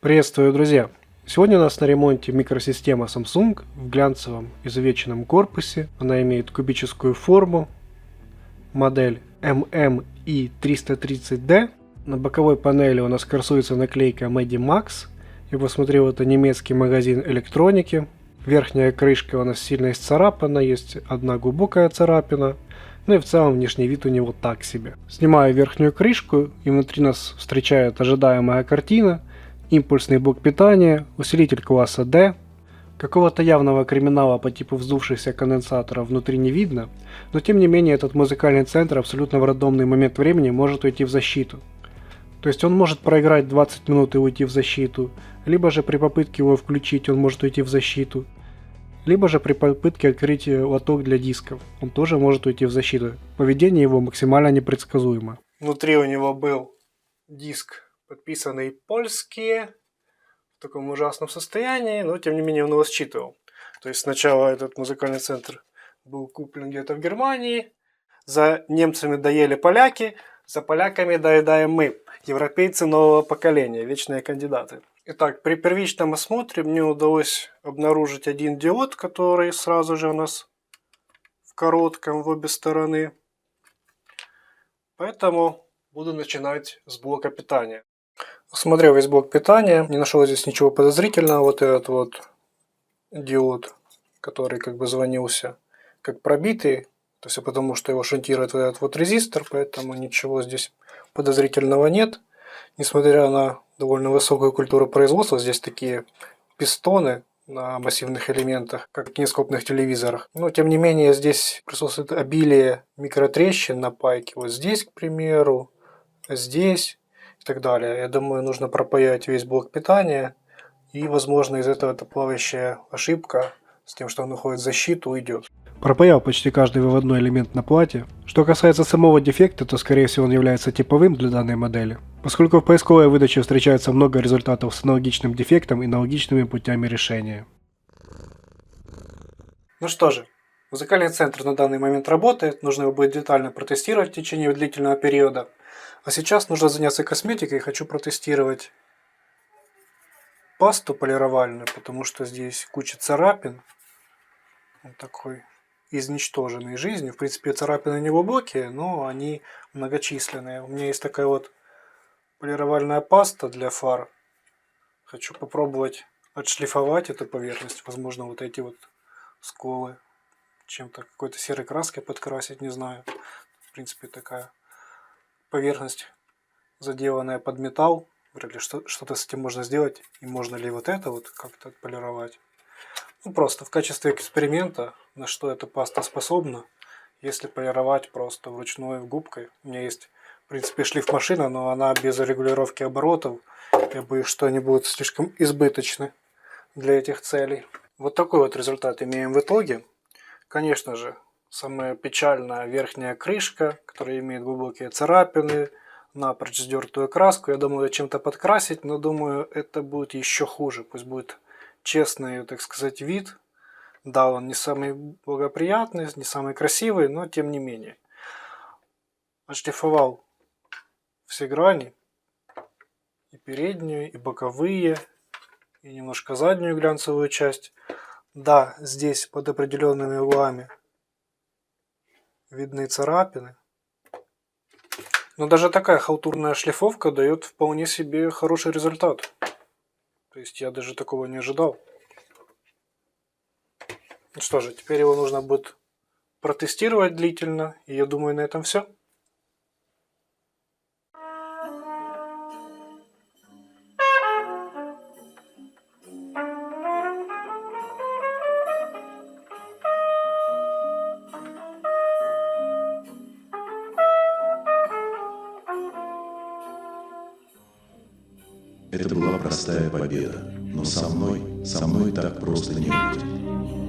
Приветствую, друзья! Сегодня у нас на ремонте микросистема Samsung в глянцевом изувеченном корпусе. Она имеет кубическую форму, модель MMI330D. На боковой панели у нас красуется наклейка Medimax. Я посмотрел, это немецкий магазин электроники. Верхняя крышка у нас сильно исцарапана, есть одна глубокая царапина. Ну и в целом внешний вид у него так себе. Снимаю верхнюю крышку, и внутри нас встречает ожидаемая картина. Импульсный блок питания, усилитель класса D. Какого-то явного криминала по типу вздувшихся конденсаторов внутри не видно, но тем не менее этот музыкальный центр абсолютно в рандомный момент времени может уйти в защиту. То есть он может проиграть 20 минут и уйти в защиту, либо же при попытке его включить он может уйти в защиту, либо же при попытке открыть лоток для дисков он тоже может уйти в защиту. Поведение его максимально непредсказуемо. Внутри у него был диск, подписанный польские, в таком ужасном состоянии, но тем не менее он его считывал. То есть сначала этот музыкальный центр был куплен где-то в Германии, за немцами доели поляки, за поляками доедаем мы, европейцы нового поколения, вечные кандидаты. Итак, при первичном осмотре мне удалось обнаружить один диод, который сразу же у нас в коротком в обе стороны. Поэтому буду начинать с блока питания. Осмотрел весь блок питания, не нашел здесь ничего подозрительного. Вот этот вот диод, который как бы звонился как пробитый, то есть потому что его шунтирует вот этот вот резистор, поэтому ничего здесь подозрительного нет. Несмотря на довольно высокую культуру производства, здесь такие пистоны на массивных элементах, как в кинескопных телевизорах. Но тем не менее здесь присутствует обилие микротрещин на пайке. Вот здесь, к примеру, здесь и так далее. Я думаю, нужно пропаять весь блок питания, и, возможно, из этого эта плавающая ошибка с тем, что он уходит в защиту, уйдет. Пропаял почти каждый выводной элемент на плате. Что касается самого дефекта, то скорее всего он является типовым для данной модели, поскольку в поисковой выдаче встречается много результатов с аналогичным дефектом и аналогичными путями решения. Ну что же, музыкальный центр на данный момент работает, нужно его будет детально протестировать в течение длительного периода. А сейчас нужно заняться косметикой, хочу протестировать пасту полировальную, потому что здесь куча царапин. Он такой изничтоженный жизнью. В принципе, царапины не глубокие, но они многочисленные. У меня есть такая вот полировальная паста для фар. Хочу попробовать отшлифовать эту поверхность. Возможно, вот эти вот сколы чем-то, какой-то серой краской подкрасить, не знаю. В принципе, такая поверхность, заделанная под металл. Вряд ли что-то с этим можно сделать. И можно ли вот это вот как-то отполировать. Ну, просто в качестве эксперимента, на что эта паста способна, если полировать просто вручную губкой. У меня есть, в принципе, шлифмашина, но она без регулировки оборотов. Я боюсь, что они будут слишком избыточны для этих целей. Вот такой вот результат имеем в итоге. Конечно же, самая печальная верхняя крышка, которая имеет глубокие царапины, напрочь сдертую краску. Я думаю, чем-то подкрасить, но думаю, это будет еще хуже. Пусть будет честный, так сказать, вид. Да, он не самый благоприятный, не самый красивый, но тем не менее. Отшлифовал все грани, и переднюю, и боковые, и немножко заднюю глянцевую часть. Да, здесь под определенными углами видны царапины. Но даже такая халтурная шлифовка дает вполне себе хороший результат. То есть я даже такого не ожидал. Ну что же, теперь его нужно будет протестировать длительно. И я думаю, на этом все. Это была простая победа, но со мной так просто не будет.